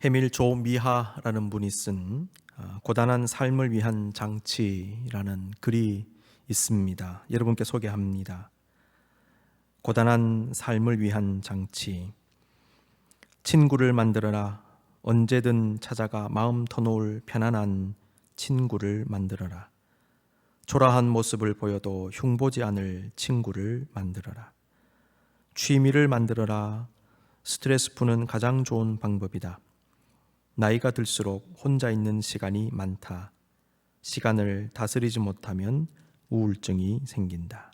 해밀 조미하라는 분이 쓴 고단한 삶을 위한 장치라는 글이 있습니다. 여러분께 소개합니다. 고단한 삶을 위한 장치. 친구를 만들어라. 언제든 찾아가 마음 터놓을 편안한 친구를 만들어라. 초라한 모습을 보여도 흉보지 않을 친구를 만들어라. 취미를 만들어라. 스트레스 푸는 가장 좋은 방법이다. 나이가 들수록 혼자 있는 시간이 많다. 시간을 다스리지 못하면 우울증이 생긴다.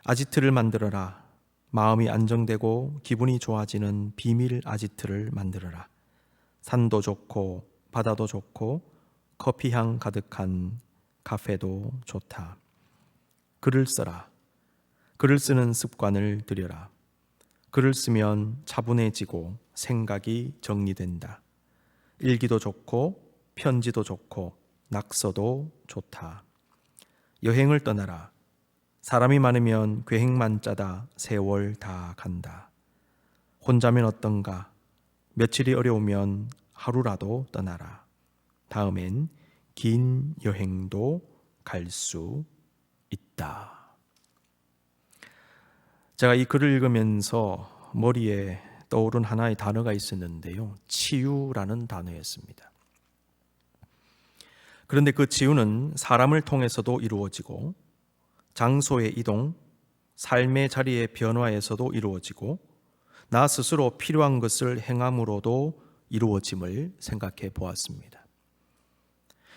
아지트를 만들어라. 마음이 안정되고 기분이 좋아지는 비밀 아지트를 만들어라. 산도 좋고 바다도 좋고 커피향 가득한 카페도 좋다. 글을 써라. 글을 쓰는 습관을 들여라. 글을 쓰면 차분해지고 생각이 정리된다. 일기도 좋고 편지도 좋고 낙서도 좋다. 여행을 떠나라. 사람이 많으면 계획만 짜다 세월 다 간다. 혼자면 어떤가? 며칠이 어려우면 하루라도 떠나라. 다음엔 긴 여행도 갈 수 있다. 제가 이 글을 읽으면서 머리에 떠오른 하나의 단어가 있었는데요. 치유라는 단어였습니다. 그런데 그 치유는 사람을 통해서도 이루어지고 장소의 이동, 삶의 자리의 변화에서도 이루어지고 나 스스로 필요한 것을 행함으로도 이루어짐을 생각해 보았습니다.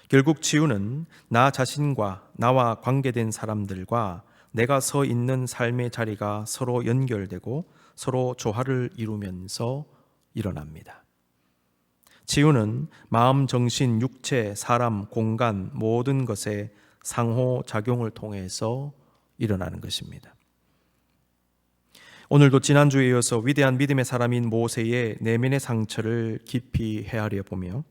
결국 치유는 나 자신과 나와 관계된 사람들과 내가 서 있는 삶의 자리가 서로 연결되고 서로 조화를 이루면서 일어납니다. 치유는 마음, 정신, 육체, 사람, 공간 모든 것의 상호작용을 통해서 일어나는 것입니다. 오늘도 지난주에 이어서 위대한 믿음의 사람인 모세의 내면의 상처를 깊이 헤아려 보며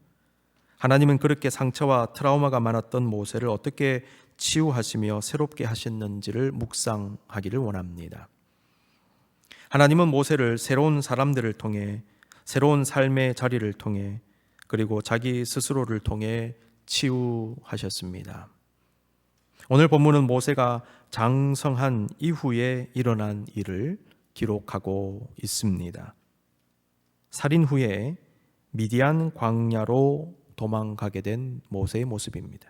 하나님은 그렇게 상처와 트라우마가 많았던 모세를 어떻게 치유하시며 새롭게 하셨는지를 묵상하기를 원합니다. 하나님은 모세를 새로운 사람들을 통해, 새로운 삶의 자리를 통해, 그리고 자기 스스로를 통해 치유하셨습니다. 오늘 본문은 모세가 장성한 이후에 일어난 일을 기록하고 있습니다. 살인 후에 미디안 광야로 도망가게 된 모세의 모습입니다.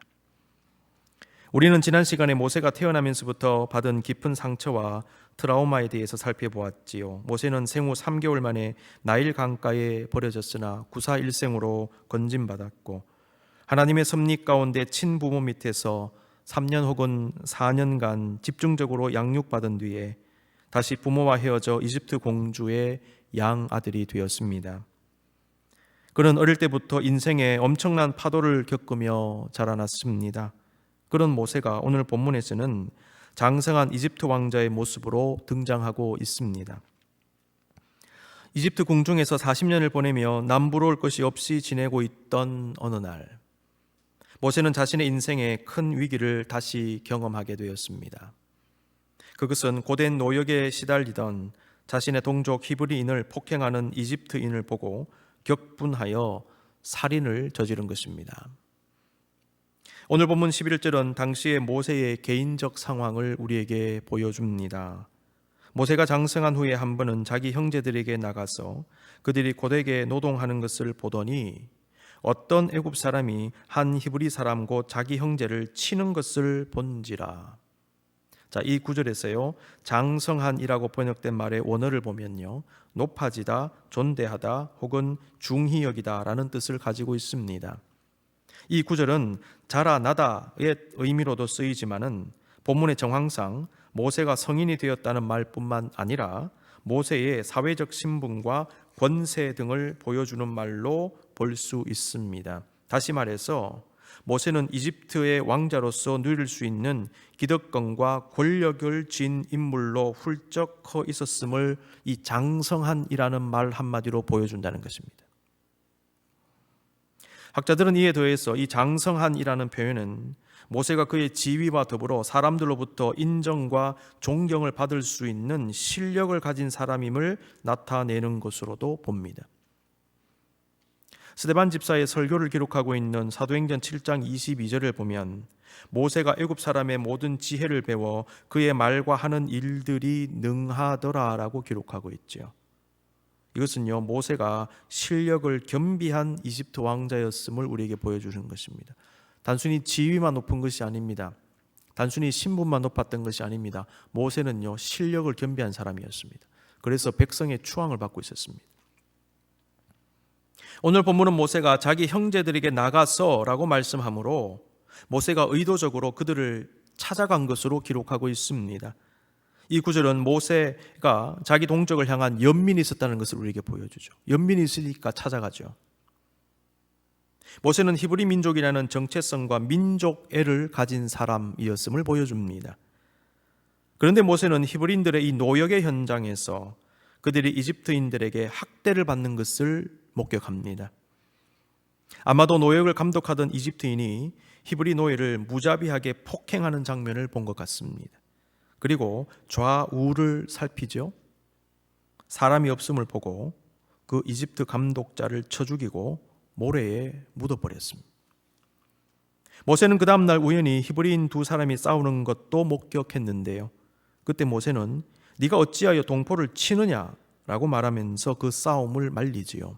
우리는 지난 시간에 모세가 태어나면서부터 받은 깊은 상처와 트라우마에 대해서 살펴보았지요. 모세는 생후 3개월 만에 나일 강가에 버려졌으나 구사일생으로 건짐받았고 하나님의 섭리 가운데 친부모 밑에서 3년 혹은 4년간 집중적으로 양육받은 뒤에 다시 부모와 헤어져 이집트 공주의 양아들이 되었습니다. 그는 어릴 때부터 인생의 엄청난 파도를 겪으며 자라났습니다. 그런 모세가 오늘 본문에서는 장성한 이집트 왕자의 모습으로 등장하고 있습니다. 이집트 궁중에서 40년을 보내며 남부러울 것이 없이 지내고 있던 어느 날 모세는 자신의 인생에 큰 위기를 다시 경험하게 되었습니다. 그것은 고된 노역에 시달리던 자신의 동족 히브리인을 폭행하는 이집트인을 보고 격분하여 살인을 저지른 것입니다. 오늘 본문 11절은 당시의 모세의 개인적 상황을 우리에게 보여줍니다. 모세가 장성한 후에 한 번은 자기 형제들에게 나가서 그들이 고되게 노동하는 것을 보더니 어떤 애굽 사람이 한 히브리 사람 곧 자기 형제를 치는 것을 본지라. 자, 이 구절에서요, 장성한이라고 번역된 말의 원어를 보면요, 높아지다, 존대하다 혹은 중히 여기다라는 뜻을 가지고 있습니다. 이 구절은 자라나다의 의미로도 쓰이지만은 본문의 정황상 모세가 성인이 되었다는 말뿐만 아니라 모세의 사회적 신분과 권세 등을 보여주는 말로 볼 수 있습니다. 다시 말해서 모세는 이집트의 왕자로서 누릴 수 있는 기득권과 권력을 쥔 인물로 훌쩍 커 있었음을 이 장성한이라는 말 한마디로 보여준다는 것입니다. 학자들은 이에 더해서 이 장성한이라는 표현은 모세가 그의 지위와 더불어 사람들로부터 인정과 존경을 받을 수 있는 실력을 가진 사람임을 나타내는 것으로도 봅니다. 스데반 집사의 설교를 기록하고 있는 사도행전 7장 22절을 보면 모세가 애굽 사람의 모든 지혜를 배워 그의 말과 하는 일들이 능하더라라고 기록하고 있죠. 이것은요, 모세가 실력을 겸비한 이집트 왕자였음을 우리에게 보여주는 것입니다. 단순히 지위만 높은 것이 아닙니다. 단순히 신분만 높았던 것이 아닙니다. 모세는요, 실력을 겸비한 사람이었습니다. 그래서 백성의 추앙을 받고 있었습니다. 오늘 본문은 모세가 자기 형제들에게 나가서라고 말씀하므로 모세가 의도적으로 그들을 찾아간 것으로 기록하고 있습니다. 이 구절은 모세가 자기 동족을 향한 연민이 있었다는 것을 우리에게 보여주죠. 연민이 있으니까 찾아가죠. 모세는 히브리 민족이라는 정체성과 민족애를 가진 사람이었음을 보여줍니다. 그런데 모세는 히브리인들의 이 노역의 현장에서 그들이 이집트인들에게 학대를 받는 것을 목격합니다. 아마도 노역을 감독하던 이집트인이 히브리 노예를 무자비하게 폭행하는 장면을 본 것 같습니다. 그리고 좌우를 살피죠. 사람이 없음을 보고 그 이집트 감독자를 쳐 죽이고 모래에 묻어버렸습니다. 모세는 그 다음날 우연히 히브리인 두 사람이 싸우는 것도 목격했는데요. 그때 모세는 네가 어찌하여 동포를 치느냐라고 말하면서 그 싸움을 말리지요.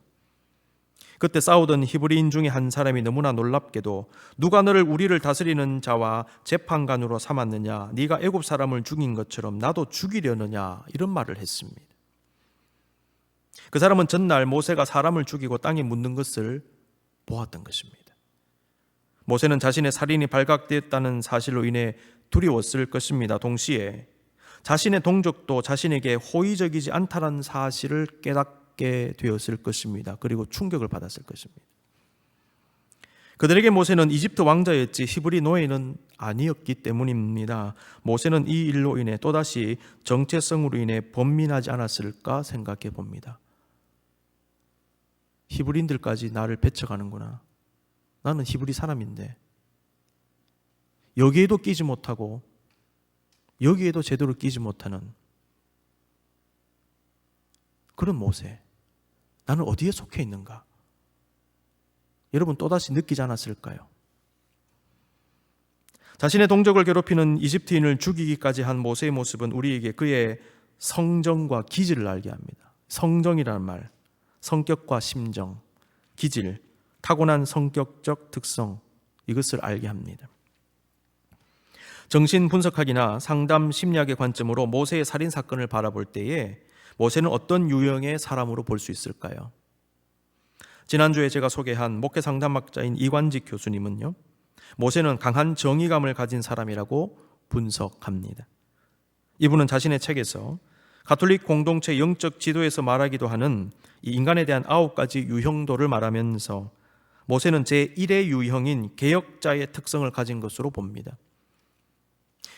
그때 싸우던 히브리인 중에 한 사람이 너무나 놀랍게도 누가 너를 우리를 다스리는 자와 재판관으로 삼았느냐, 네가 애굽 사람을 죽인 것처럼 나도 죽이려느냐, 이런 말을 했습니다. 그 사람은 전날 모세가 사람을 죽이고 땅에 묻는 것을 보았던 것입니다. 모세는 자신의 살인이 발각되었다는 사실로 인해 두려웠을 것입니다. 동시에 자신의 동족도 자신에게 호의적이지 않다는 사실을 깨닫게 되었을 것입니다. 그리고 충격을 받았을 것입니다. 그들에게 모세는 이집트 왕자였지 히브리 노예는 아니었기 때문입니다. 모세는 이 일로 인해 또다시 정체성으로 인해 번민하지 않았을까 생각해 봅니다. 히브리인들까지 나를 배척하는구나. 나는 히브리 사람인데 여기에도 끼지 못하고 여기에도 제대로 끼지 못하는 그런 모세, 나는 어디에 속해 있는가? 여러분 또다시 느끼지 않았을까요? 자신의 동족을 괴롭히는 이집트인을 죽이기까지 한 모세의 모습은 우리에게 그의 성정과 기질을 알게 합니다. 성정이라는 말, 성격과 심정, 기질, 타고난 성격적 특성, 이것을 알게 합니다. 정신분석학이나 상담 심리학의 관점으로 모세의 살인 사건을 바라볼 때에 모세는 어떤 유형의 사람으로 볼 수 있을까요? 지난주에 제가 소개한 목회 상담학자인 이관직 교수님은요, 모세는 강한 정의감을 가진 사람이라고 분석합니다. 이분은 자신의 책에서 가톨릭 공동체 영적 지도에서 말하기도 하는 이 인간에 대한 9가지 유형도를 말하면서 모세는 제1의 유형인 개혁자의 특성을 가진 것으로 봅니다.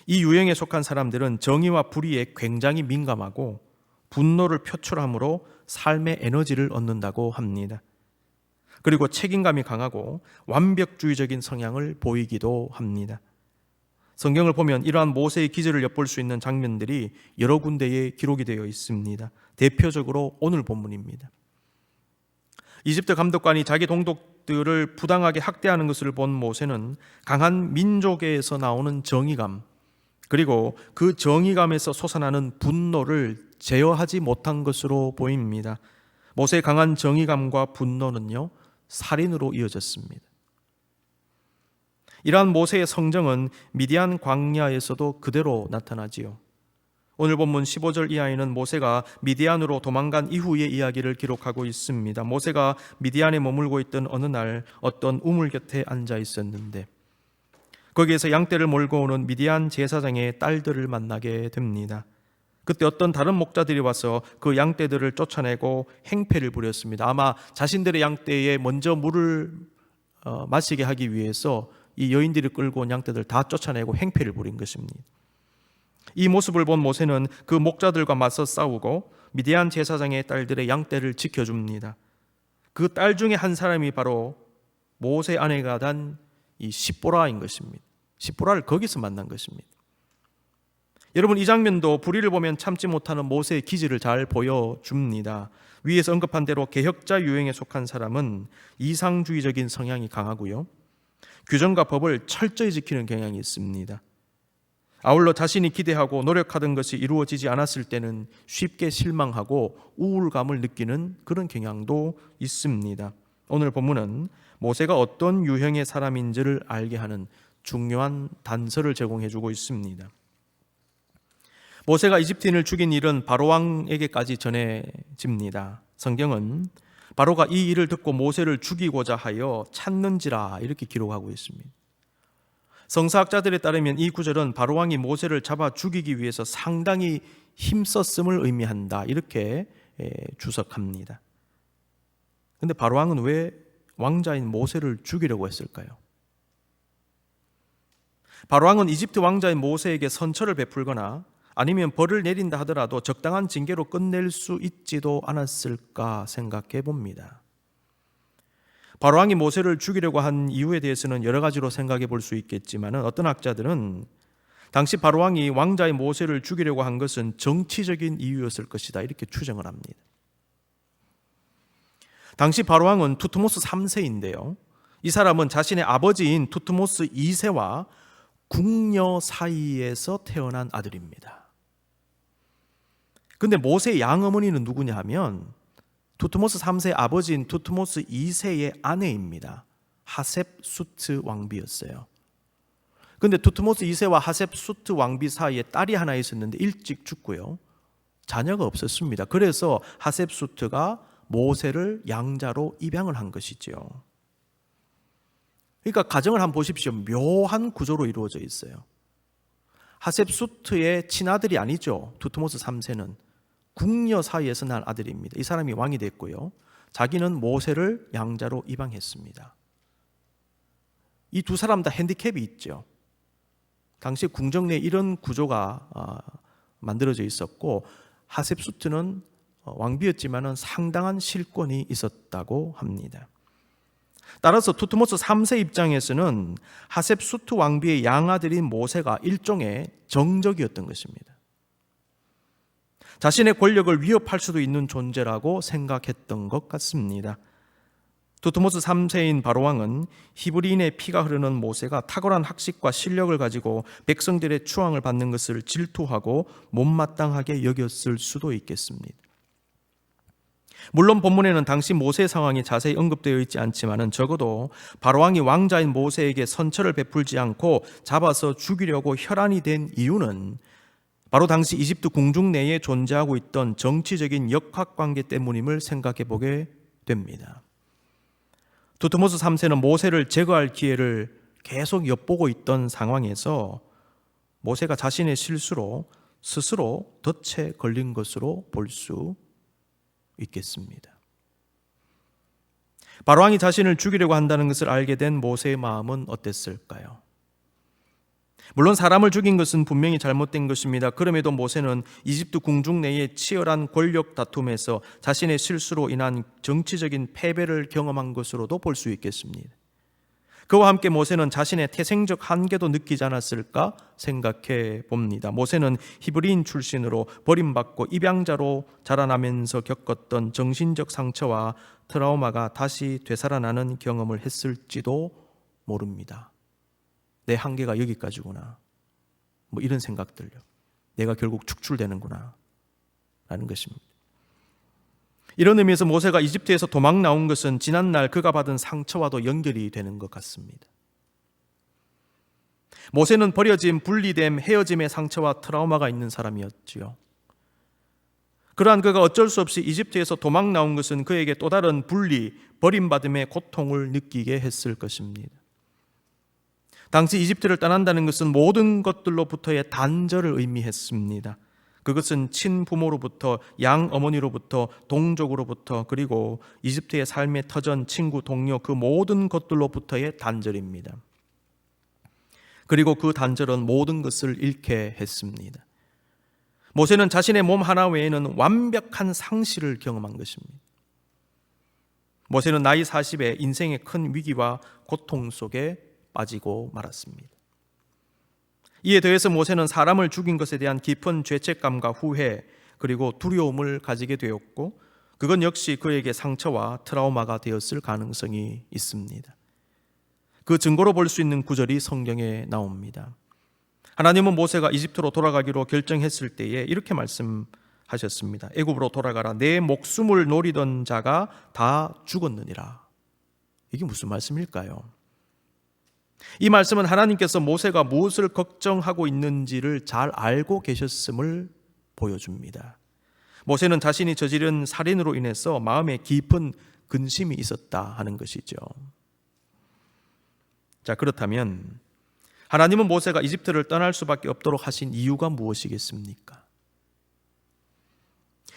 이 유형에 속한 사람들은 정의와 불의에 굉장히 민감하고 분노를 표출함으로 삶의 에너지를 얻는다고 합니다. 그리고 책임감이 강하고 완벽주의적인 성향을 보이기도 합니다. 성경을 보면 이러한 모세의 기질을 엿볼 수 있는 장면들이 여러 군데에 기록이 되어 있습니다. 대표적으로 오늘 본문입니다. 이집트 감독관이 자기 동족들을 부당하게 학대하는 것을 본 모세는 강한 민족에서 나오는 정의감, 그리고 그 정의감에서 솟아나는 분노를 제어하지 못한 것으로 보입니다. 모세의 강한 정의감과 분노는요, 살인으로 이어졌습니다. 이러한 모세의 성정은 미디안 광야에서도 그대로 나타나지요. 오늘 본문 15절 이하에는 모세가 미디안으로 도망간 이후의 이야기를 기록하고 있습니다. 모세가 미디안에 머물고 있던 어느 날 어떤 우물 곁에 앉아 있었는데 거기에서 양떼를 몰고 오는 미디안 제사장의 딸들을 만나게 됩니다. 그때 어떤 다른 목자들이 와서 그 양떼들을 쫓아내고 행패를 부렸습니다. 아마 자신들의 양떼에 먼저 물을 마시게 하기 위해서 이 여인들이 끌고 온 양떼들 다 쫓아내고 행패를 부린 것입니다. 이 모습을 본 모세는 그 목자들과 맞서 싸우고 미디안 제사장의 딸들의 양떼를 지켜줍니다. 그 딸 중에 한 사람이 바로 모세 아내가 단 이 시보라인 것입니다. 시보라를 거기서 만난 것입니다. 여러분, 이 장면도 불의를 보면 참지 못하는 모세의 기질을 잘 보여줍니다. 위에서 언급한 대로 개혁자 유형에 속한 사람은 이상주의적인 성향이 강하고요, 규정과 법을 철저히 지키는 경향이 있습니다. 아울러 자신이 기대하고 노력하던 것이 이루어지지 않았을 때는 쉽게 실망하고 우울감을 느끼는 그런 경향도 있습니다. 오늘 본문은 모세가 어떤 유형의 사람인지를 알게 하는 중요한 단서를 제공해주고 있습니다. 모세가 이집트인을 죽인 일은 바로 왕에게까지 전해집니다. 성경은 바로가 이 일을 듣고 모세를 죽이고자 하여 찾는지라 이렇게 기록하고 있습니다. 성사학자들에 따르면 이 구절은 바로 왕이 모세를 잡아 죽이기 위해서 상당히 힘썼음을 의미한다 이렇게 주석합니다. 그런데 바로 왕은 왜 왕자인 모세를 죽이려고 했을까요? 바로 왕은 이집트 왕자인 모세에게 선처를 베풀거나 아니면 벌을 내린다 하더라도 적당한 징계로 끝낼 수 있지도 않았을까 생각해 봅니다. 바로 왕이 모세를 죽이려고 한 이유에 대해서는 여러 가지로 생각해 볼 수 있겠지만 어떤 학자들은 당시 바로 왕이 왕자인 모세를 죽이려고 한 것은 정치적인 이유였을 것이다 이렇게 추정을 합니다. 당시 바로 왕은 투트모스 3세인데요. 이 사람은 자신의 아버지인 투트모스 2세와 궁녀 사이에서 태어난 아들입니다. 그런데 모세의 양어머니는 누구냐 하면 투트모스 3세의 아버지인 투트모스 2세의 아내입니다. 하셉수트 왕비였어요. 그런데 투트모스 2세와 하셉수트 왕비 사이에 딸이 하나 있었는데 일찍 죽고요, 자녀가 없었습니다. 그래서 하셉수트가 모세를 양자로 입양을 한 것이죠. 그러니까 가정을 한번 보십시오. 묘한 구조로 이루어져 있어요. 하셉수트의 친아들이 아니죠. 투트모스 3세는 궁녀 사이에서 난 아들입니다. 이 사람이 왕이 됐고요, 자기는 모세를 양자로 입양했습니다. 이 두 사람 다 핸디캡이 있죠. 당시 궁정 내에 이런 구조가 만들어져 있었고, 하셉수트는 왕비였지만 상당한 실권이 있었다고 합니다. 따라서 투트모스 3세 입장에서는 하셉수트 왕비의 양아들인 모세가 일종의 정적이었던 것입니다. 자신의 권력을 위협할 수도 있는 존재라고 생각했던 것 같습니다. 투트모스 3세인 바로왕은 히브리인의 피가 흐르는 모세가 탁월한 학식과 실력을 가지고 백성들의 추앙을 받는 것을 질투하고 못마땅하게 여겼을 수도 있겠습니다. 물론 본문에는 당시 모세의 상황이 자세히 언급되어 있지 않지만 적어도 바로왕이 왕자인 모세에게 선처를 베풀지 않고 잡아서 죽이려고 혈안이 된 이유는 바로 당시 이집트 궁중 내에 존재하고 있던 정치적인 역학관계 때문임을 생각해 보게 됩니다. 투트모스 3세는 모세를 제거할 기회를 계속 엿보고 있던 상황에서 모세가 자신의 실수로 스스로 덫에 걸린 것으로 볼 수 있겠습니다. 바로왕이 자신을 죽이려고 한다는 것을 알게 된 모세의 마음은 어땠을까요? 물론 사람을 죽인 것은 분명히 잘못된 것입니다. 그럼에도 모세는 이집트 궁중 내의 치열한 권력 다툼에서 자신의 실수로 인한 정치적인 패배를 경험한 것으로도 볼 수 있겠습니다. 그와 함께 모세는 자신의 태생적 한계도 느끼지 않았을까 생각해 봅니다. 모세는 히브리인 출신으로 버림받고 입양자로 자라나면서 겪었던 정신적 상처와 트라우마가 다시 되살아나는 경험을 했을지도 모릅니다. 내 한계가 여기까지구나, 이런 생각들요. 내가 결국 축출되는구나 라는 것입니다. 이런 의미에서 모세가 이집트에서 도망 나온 것은 지난날 그가 받은 상처와도 연결이 되는 것 같습니다. 모세는 버려짐, 분리됨, 헤어짐의 상처와 트라우마가 있는 사람이었지요. 그러한 그가 어쩔 수 없이 이집트에서 도망 나온 것은 그에게 또 다른 분리, 버림받음의 고통을 느끼게 했을 것입니다. 당시 이집트를 떠난다는 것은 모든 것들로부터의 단절을 의미했습니다. 그것은 친부모로부터, 양어머니로부터, 동족으로부터, 그리고 이집트의 삶의 터전, 친구, 동료 그 모든 것들로부터의 단절입니다. 그리고 그 단절은 모든 것을 잃게 했습니다. 모세는 자신의 몸 하나 외에는 완벽한 상실을 경험한 것입니다. 모세는 나이 40에 인생의 큰 위기와 고통 속에 빠지고 말았습니다. 이에 더해서 모세는 사람을 죽인 것에 대한 깊은 죄책감과 후회 그리고 두려움을 가지게 되었고, 그건 역시 그에게 상처와 트라우마가 되었을 가능성이 있습니다. 그 증거로 볼 수 있는 구절이 성경에 나옵니다. 하나님은 모세가 이집트로 돌아가기로 결정했을 때에 이렇게 말씀하셨습니다. 애굽으로 돌아가라. 내 목숨을 노리던 자가 다 죽었느니라. 이게 무슨 말씀일까요? 이 말씀은 하나님께서 모세가 무엇을 걱정하고 있는지를 잘 알고 계셨음을 보여줍니다. 모세는 자신이 저지른 살인으로 인해서 마음에 깊은 근심이 있었다 하는 것이죠. 자, 그렇다면 하나님은 모세가 이집트를 떠날 수밖에 없도록 하신 이유가 무엇이겠습니까?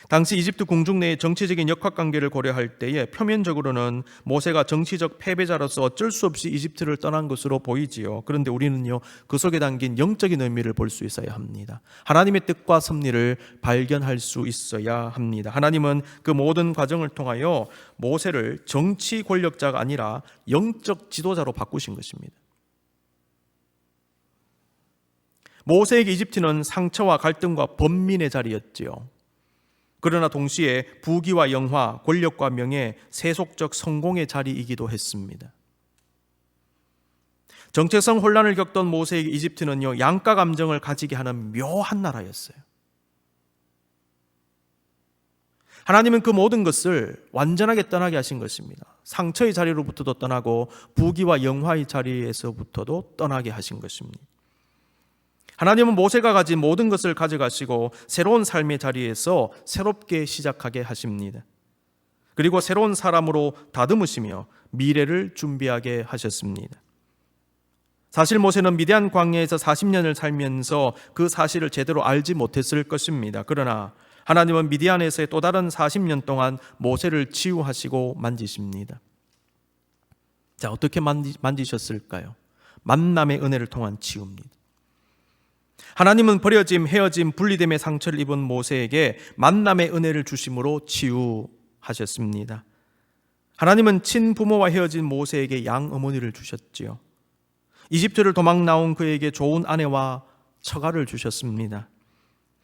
당시 이집트 궁중 내의 정치적인 역학관계를 고려할 때에 표면적으로는 모세가 정치적 패배자로서 어쩔 수 없이 이집트를 떠난 것으로 보이지요. 그런데 우리는요, 그 속에 담긴 영적인 의미를 볼 수 있어야 합니다. 하나님의 뜻과 섭리를 발견할 수 있어야 합니다. 하나님은 그 모든 과정을 통하여 모세를 정치 권력자가 아니라 영적 지도자로 바꾸신 것입니다. 모세에게 이집트는 상처와 갈등과 번민의 자리였지요. 그러나 동시에 부귀와 영화, 권력과 명예, 세속적 성공의 자리이기도 했습니다. 정체성 혼란을 겪던 모세에게 이집트는요, 양가 감정을 가지게 하는 묘한 나라였어요. 하나님은 그 모든 것을 완전하게 떠나게 하신 것입니다. 상처의 자리로부터도 떠나고 부귀와 영화의 자리에서부터도 떠나게 하신 것입니다. 하나님은 모세가 가진 모든 것을 가져가시고 새로운 삶의 자리에서 새롭게 시작하게 하십니다. 그리고 새로운 사람으로 다듬으시며 미래를 준비하게 하셨습니다. 사실 모세는 미디안 광야에서 40년을 살면서 그 사실을 제대로 알지 못했을 것입니다. 그러나 하나님은 미디안에서의 또 다른 40년 동안 모세를 치유하시고 만지십니다. 자, 어떻게 만지셨을까요? 만남의 은혜를 통한 치유입니다. 하나님은 버려짐, 헤어짐, 분리됨의 상처를 입은 모세에게 만남의 은혜를 주심으로 치유하셨습니다. 하나님은 친부모와 헤어진 모세에게 양어머니를 주셨지요. 이집트를 도망 나온 그에게 좋은 아내와 처가를 주셨습니다.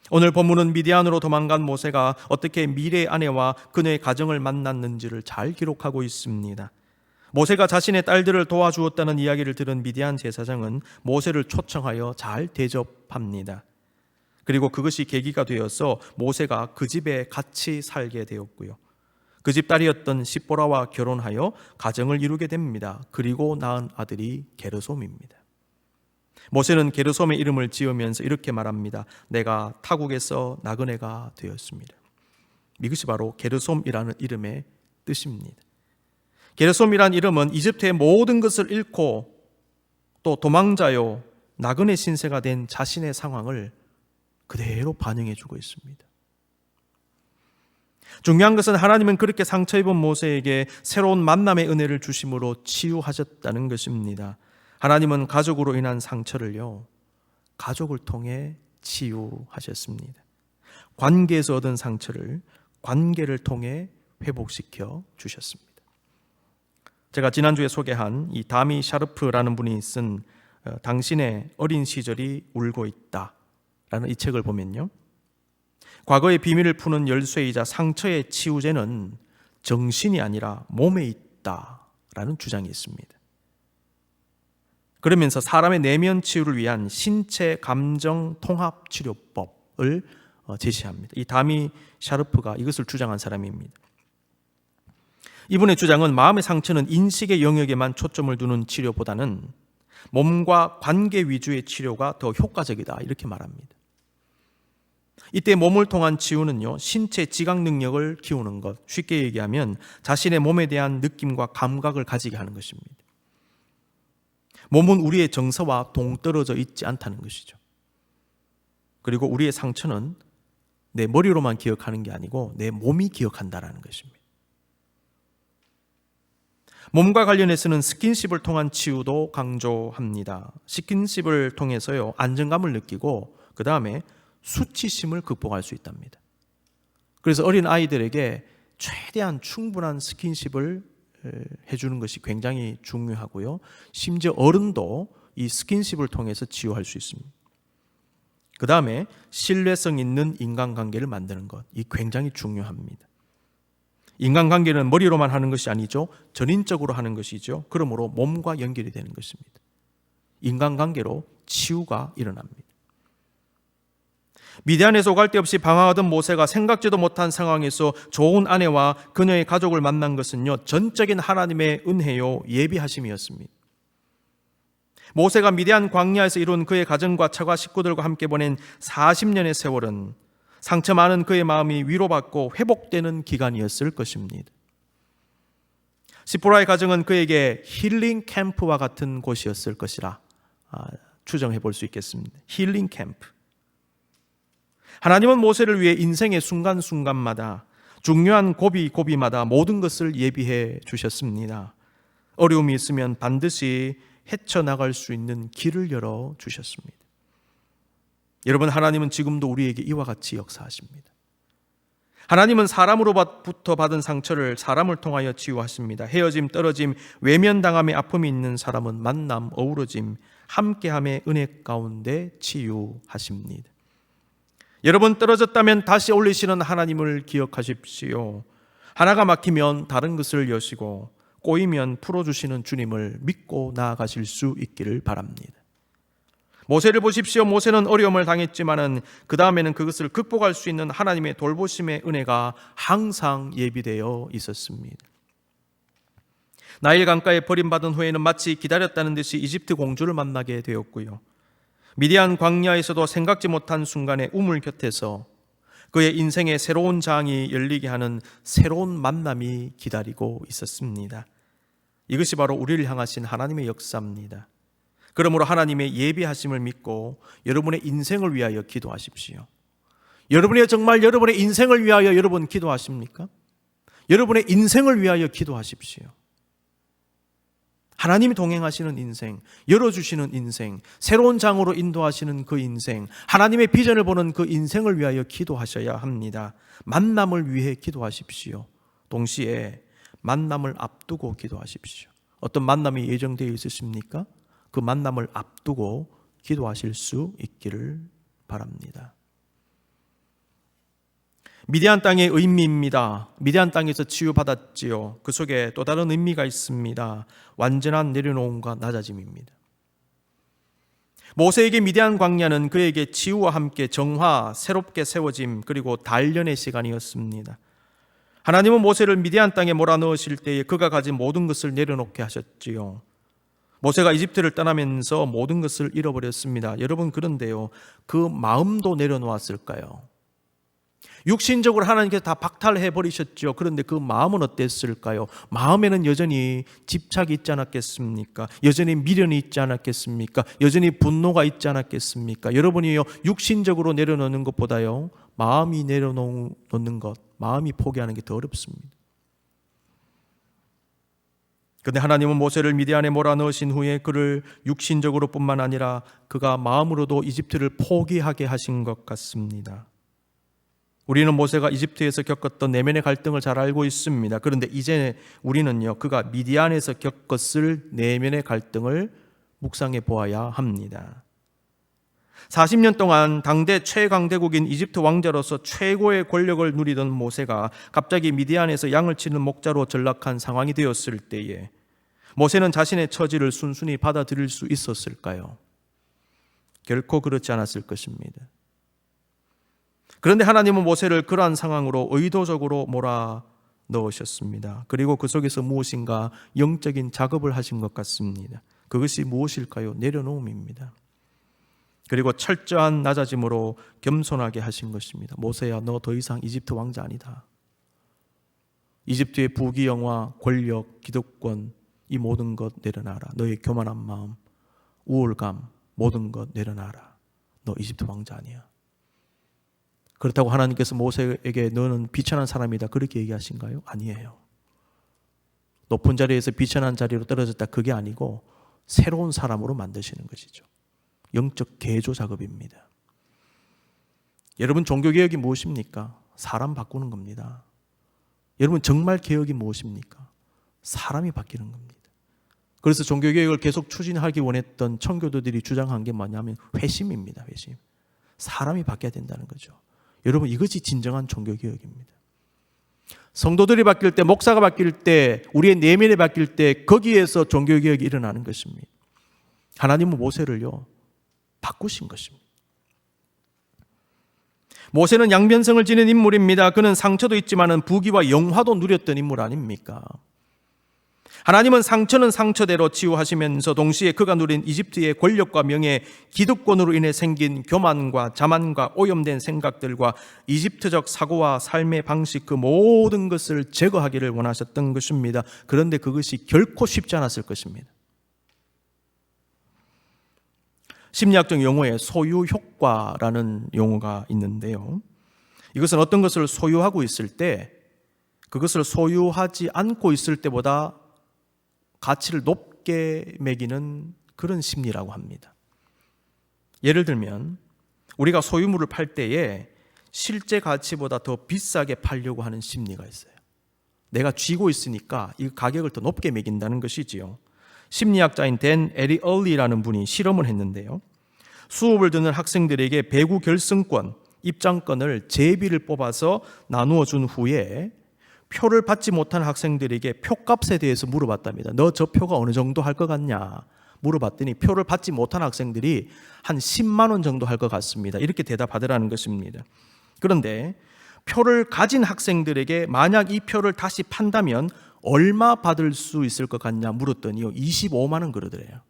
오늘 본문은 미디안으로 도망간 모세가 어떻게 미래의 아내와 그녀의 가정을 만났는지를 잘 기록하고 있습니다. 모세가 자신의 딸들을 도와주었다는 이야기를 들은 미디안 제사장은 모세를 초청하여 잘 대접합니다. 그리고 그것이 계기가 되어서 모세가 그 집에 같이 살게 되었고요. 그 집 딸이었던 십보라와 결혼하여 가정을 이루게 됩니다. 그리고 낳은 아들이 게르솜입니다. 모세는 게르솜의 이름을 지으면서 이렇게 말합니다. 내가 타국에서 나그네가 되었습니다. 이것이 바로 게르솜이라는 이름의 뜻입니다. 게르솜이란 이름은 이집트의 모든 것을 잃고 또 도망자요 나그네 신세가 된 자신의 상황을 그대로 반영해 주고 있습니다. 중요한 것은 하나님은 그렇게 상처 입은 모세에게 새로운 만남의 은혜를 주심으로 치유하셨다는 것입니다. 하나님은 가족으로 인한 상처를요, 가족을 통해 치유하셨습니다. 관계에서 얻은 상처를 관계를 통해 회복시켜 주셨습니다. 제가 지난주에 소개한 이 다미 샤르프라는 분이 쓴 당신의 어린 시절이 울고 있다 라는 이 책을 보면요, 과거의 비밀을 푸는 열쇠이자 상처의 치유제는 정신이 아니라 몸에 있다라는 주장이 있습니다. 그러면서 사람의 내면 치유를 위한 신체 감정 통합 치료법을 제시합니다. 이 다미 샤르프가 이것을 주장한 사람입니다. 이분의 주장은 마음의 상처는 인식의 영역에만 초점을 두는 치료보다는 몸과 관계 위주의 치료가 더 효과적이다 이렇게 말합니다. 이때 몸을 통한 치유는요, 신체 지각 능력을 키우는 것, 쉽게 얘기하면 자신의 몸에 대한 느낌과 감각을 가지게 하는 것입니다. 몸은 우리의 정서와 동떨어져 있지 않다는 것이죠. 그리고 우리의 상처는 내 머리로만 기억하는 게 아니고 내 몸이 기억한다는 것입니다. 몸과 관련해서는 스킨십을 통한 치유도 강조합니다. 스킨십을 통해서요, 안정감을 느끼고 그 다음에 수치심을 극복할 수 있답니다. 그래서 어린 아이들에게 최대한 충분한 스킨십을 해주는 것이 굉장히 중요하고요. 심지어 어른도 이 스킨십을 통해서 치유할 수 있습니다. 그 다음에 신뢰성 있는 인간관계를 만드는 것, 이 굉장히 중요합니다. 인간관계는 머리로만 하는 것이 아니죠. 전인적으로 하는 것이죠. 그러므로 몸과 연결이 되는 것입니다. 인간관계로 치유가 일어납니다. 미디안에서 오갈 데 없이 방황하던 모세가 생각지도 못한 상황에서 좋은 아내와 그녀의 가족을 만난 것은요, 전적인 하나님의 은혜요, 예비하심이었습니다. 모세가 미디안 광야에서 이룬 그의 가정과 처가 식구들과 함께 보낸 40년의 세월은 상처 많은 그의 마음이 위로받고 회복되는 기간이었을 것입니다. 시포라의 가정은 그에게 힐링 캠프와 같은 곳이었을 것이라 추정해 볼 수 있겠습니다. 힐링 캠프. 하나님은 모세를 위해 인생의 순간순간마다 중요한 고비마다 모든 것을 예비해 주셨습니다. 어려움이 있으면 반드시 헤쳐나갈 수 있는 길을 열어 주셨습니다. 여러분, 하나님은 지금도 우리에게 이와 같이 역사하십니다. 하나님은 사람으로부터 받은 상처를 사람을 통하여 치유하십니다. 헤어짐, 떨어짐, 외면당함의 아픔이 있는 사람은 만남, 어우러짐, 함께함의 은혜 가운데 치유하십니다. 여러분, 떨어졌다면 다시 올리시는 하나님을 기억하십시오. 하나가 막히면 다른 것을 여시고 꼬이면 풀어주시는 주님을 믿고 나아가실 수 있기를 바랍니다. 모세를 보십시오. 모세는 어려움을 당했지만은 그 다음에는 그것을 극복할 수 있는 하나님의 돌보심의 은혜가 항상 예비되어 있었습니다. 나일 강가에 버림받은 후에는 마치 기다렸다는 듯이 이집트 공주를 만나게 되었고요. 미디안 광야에서도 생각지 못한 순간에 우물 곁에서 그의 인생의 새로운 장이 열리게 하는 새로운 만남이 기다리고 있었습니다. 이것이 바로 우리를 향하신 하나님의 역사입니다. 그러므로 하나님의 예비하심을 믿고 여러분의 인생을 위하여 기도하십시오. 여러분이 정말 여러분의 인생을 위하여 여러분 기도하십니까? 여러분의 인생을 위하여 기도하십시오. 하나님이 동행하시는 인생, 열어주시는 인생, 새로운 장으로 인도하시는 그 인생, 하나님의 비전을 보는 그 인생을 위하여 기도하셔야 합니다. 만남을 위해 기도하십시오. 동시에 만남을 앞두고 기도하십시오. 어떤 만남이 예정되어 있으십니까? 그 만남을 앞두고 기도하실 수 있기를 바랍니다. 미디안 땅의 의미입니다. 미디안 땅에서 치유받았지요. 그 속에 또 다른 의미가 있습니다. 완전한 내려놓음과 낮아짐입니다. 모세에게 미디안 광야는 그에게 치유와 함께 정화, 새롭게 세워짐, 그리고 단련의 시간이었습니다. 하나님은 모세를 미디안 땅에 몰아넣으실 때에 그가 가진 모든 것을 내려놓게 하셨지요. 모세가 이집트를 떠나면서 모든 것을 잃어버렸습니다. 여러분, 그런데요, 그 마음도 내려놓았을까요? 육신적으로 하나님께서 다 박탈해 버리셨죠. 그런데 그 마음은 어땠을까요? 마음에는 여전히 집착이 있지 않았겠습니까? 여전히 미련이 있지 않았겠습니까? 여전히 분노가 있지 않았겠습니까? 여러분이요, 육신적으로 내려놓는 것보다요, 마음이 내려놓는 것, 마음이 포기하는 게 더 어렵습니다. 그런데 하나님은 모세를 미디안에 몰아넣으신 후에 그를 육신적으로 뿐만 아니라 그가 마음으로도 이집트를 포기하게 하신 것 같습니다. 우리는 모세가 이집트에서 겪었던 내면의 갈등을 잘 알고 있습니다. 그런데 이제 우리는요, 그가 미디안에서 겪었을 내면의 갈등을 묵상해 보아야 합니다. 40년 동안 당대 최강대국인 이집트 왕자로서 최고의 권력을 누리던 모세가 갑자기 미디안에서 양을 치는 목자로 전락한 상황이 되었을 때에 모세는 자신의 처지를 순순히 받아들일 수 있었을까요? 결코 그렇지 않았을 것입니다. 그런데 하나님은 모세를 그러한 상황으로 의도적으로 몰아넣으셨습니다. 그리고 그 속에서 무엇인가 영적인 작업을 하신 것 같습니다. 그것이 무엇일까요? 내려놓음입니다. 그리고 철저한 낮아짐으로 겸손하게 하신 것입니다. 모세야, 너 더 이상 이집트 왕자 아니다. 이집트의 부귀영화, 권력, 기득권, 이 모든 것 내려놔라. 너의 교만한 마음, 우월감, 모든 것 내려놔라. 너 이집트 왕자 아니야. 그렇다고 하나님께서 모세에게 너는 비천한 사람이다, 그렇게 얘기하신가요? 아니에요. 높은 자리에서 비천한 자리로 떨어졌다, 그게 아니고 새로운 사람으로 만드시는 것이죠. 영적 개조 작업입니다. 여러분, 종교개혁이 무엇입니까? 사람 바꾸는 겁니다. 여러분, 정말 개혁이 무엇입니까? 사람이 바뀌는 겁니다. 그래서 종교개혁을 계속 추진하기 원했던 청교도들이 주장한 게 뭐냐면 회심입니다. 회심. 사람이 바뀌어야 된다는 거죠. 여러분, 이것이 진정한 종교개혁입니다. 성도들이 바뀔 때, 목사가 바뀔 때, 우리의 내면이 바뀔 때 거기에서 종교개혁이 일어나는 것입니다. 하나님은 모세를요 바꾸신 것입니다. 모세는 양변성을 지닌 인물입니다. 그는 상처도 있지만 부귀와 영화도 누렸던 인물 아닙니까? 하나님은 상처는 상처대로 치유하시면서 동시에 그가 누린 이집트의 권력과 명예, 기득권으로 인해 생긴 교만과 자만과 오염된 생각들과 이집트적 사고와 삶의 방식, 그 모든 것을 제거하기를 원하셨던 것입니다. 그런데 그것이 결코 쉽지 않았을 것입니다. 심리학적 용어에 소유효과라는 용어가 있는데요, 이것은 어떤 것을 소유하고 있을 때 그것을 소유하지 않고 있을 때보다 가치를 높게 매기는 그런 심리라고 합니다. 예를 들면 우리가 소유물을 팔 때에 실제 가치보다 더 비싸게 팔려고 하는 심리가 있어요. 내가 쥐고 있으니까 이 가격을 더 높게 매긴다는 것이지요. 심리학자인 댄 에리얼리라는 분이 실험을 했는데요, 수업을 듣는 학생들에게 배구 결승권, 입장권을 제비를 뽑아서 나누어 준 후에 표를 받지 못한 학생들에게 표값에 대해서 물어봤답니다. 너 저 표가 어느 정도 할 것 같냐 물어봤더니 표를 받지 못한 학생들이 한 10만 원 정도 할 것 같습니다, 이렇게 대답하더라는 것입니다. 그런데 표를 가진 학생들에게 만약 이 표를 다시 판다면 얼마 받을 수 있을 것 같냐 물었더니요 25만 원 그러더래요.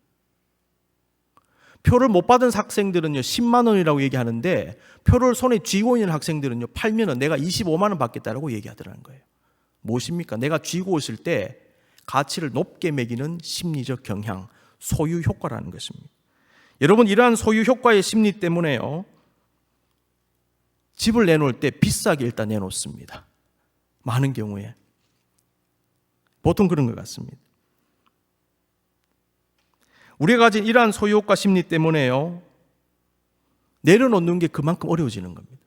표를 못 받은 학생들은요 10만 원이라고 얘기하는데 표를 손에 쥐고 있는 학생들은요 팔면은 내가 25만 원 받겠다라고 얘기하더라는 거예요. 무엇입니까? 내가 쥐고 있을 때 가치를 높게 매기는 심리적 경향, 소유 효과라는 것입니다. 여러분, 이러한 소유 효과의 심리 때문에요 집을 내놓을 때 비싸게 일단 내놓습니다. 많은 경우에 보통 그런 것 같습니다. 우리가 가진 이러한 소유효과 심리 때문에요 내려놓는 게 그만큼 어려워지는 겁니다.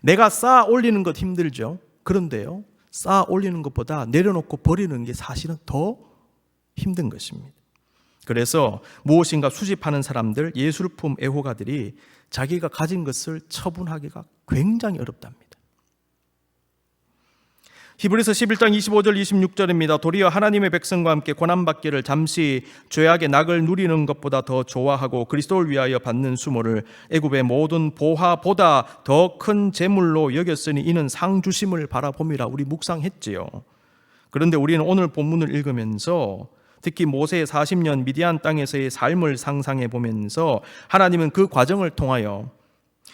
내가 쌓아 올리는 것 힘들죠. 그런데요 쌓아 올리는 것보다 내려놓고 버리는 게 사실은 더 힘든 것입니다. 그래서 무엇인가 수집하는 사람들, 예술품 애호가들이 자기가 가진 것을 처분하기가 굉장히 어렵답니다. 히브리서 11장 25절 26절입니다. 도리어 하나님의 백성과 함께 고난받기를 잠시 죄악의 낙을 누리는 것보다 더 좋아하고 그리스도를 위하여 받는 수모를 애굽의 모든 보화보다 더 큰 재물로 여겼으니 이는 상 주심을 바라봄이라 우리 묵상했지요. 그런데 우리는 오늘 본문을 읽으면서 특히 모세의 40년 미디안 땅에서의 삶을 상상해 보면서 하나님은 그 과정을 통하여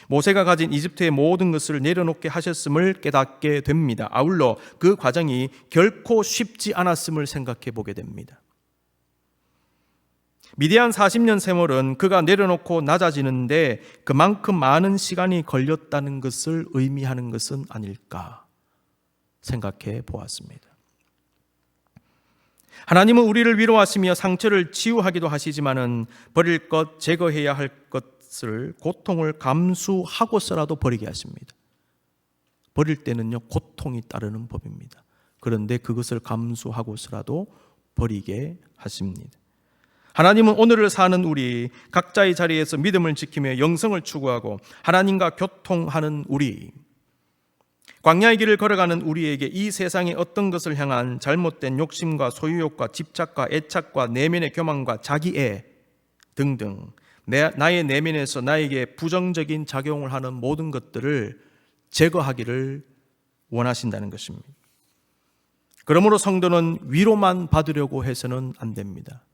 모세가 가진 이집트의 모든 것을 내려놓게 하셨음을 깨닫게 됩니다. 아울러 그 과정이 결코 쉽지 않았음을 생각해 보게 됩니다. 미디안 40년 세월은 그가 내려놓고 낮아지는데 그만큼 많은 시간이 걸렸다는 것을 의미하는 것은 아닐까 생각해 보았습니다. 하나님은 우리를 위로하시며 상처를 치유하기도 하시지만은 버릴 것, 제거해야 할 것을 고통을 감수하고서라도 버리게 하십니다. 버릴 때는요 고통이 따르는 법입니다. 그런데 그것을 감수하고서라도 버리게 하십니다. 하나님은 오늘을 사는 우리 각자의 자리에서 믿음을 지키며 영성을 추구하고 하나님과 교통하는 우리, 광야의 길을 걸어가는 우리에게 이 세상의 어떤 것을 향한 잘못된 욕심과 소유욕과 집착과 애착과 내면의 교만과 자기애 등등 나의 내면에서 나에게 부정적인 작용을 하는 모든 것들을 제거하기를 원하신다는 것입니다. 그러므로 성도는 위로만 받으려고 해서는 안 됩니다.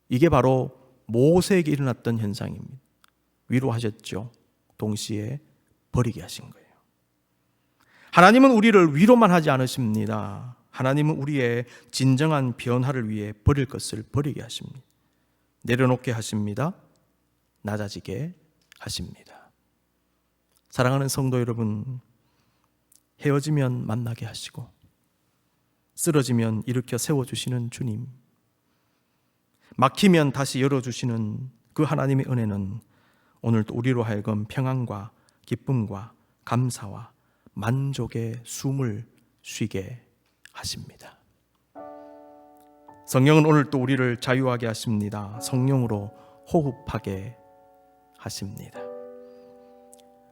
이게 바로 모세에게 일어났던 현상입니다. 위로하셨죠. 동시에 버리게 하신 거예요. 하나님은 우리를 위로만 하지 않으십니다. 하나님은 우리의 진정한 변화를 위해 버릴 것을 버리게 하십니다. 내려놓게 하십니다. 낮아지게 하십니다. 사랑하는 성도 여러분, 헤어지면 만나게 하시고 쓰러지면 일으켜 세워주시는 주님, 막히면 다시 열어주시는 그 하나님의 은혜는 오늘도 우리로 하여금 평안과 기쁨과 감사와 만족의 숨을 쉬게 하십니다. 성령은 오늘 또 우리를 자유하게 하십니다. 성령으로 호흡하게 하십니다.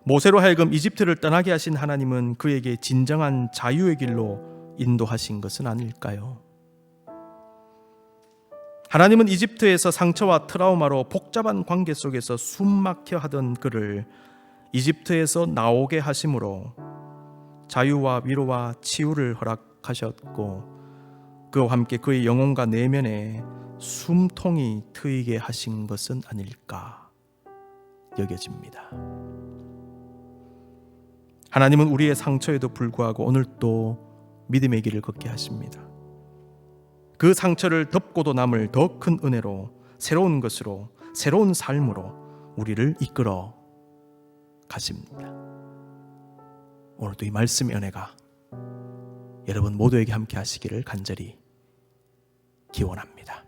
모세로 하여금 이집트를 떠나게 하신 하나님은 그에게 진정한 자유의 길로 인도하신 것은 아닐까요? 하나님은 이집트에서 상처와 트라우마로 복잡한 관계 속에서 숨막혀 하던 그를 이집트에서 나오게 하심으로 자유와 위로와 치유를 허락하셨고, 그와 함께 그의 영혼과 내면에 숨통이 트이게 하신 것은 아닐까 여겨집니다. 하나님은 우리의 상처에도 불구하고 오늘 또 믿음의 길을 걷게 하십니다. 그 상처를 덮고도 남을 더 큰 은혜로, 새로운 것으로, 새로운 삶으로 우리를 이끌어 가십니다. 오늘도 이 말씀의 은혜가 여러분 모두에게 함께 하시기를 간절히 기원합니다.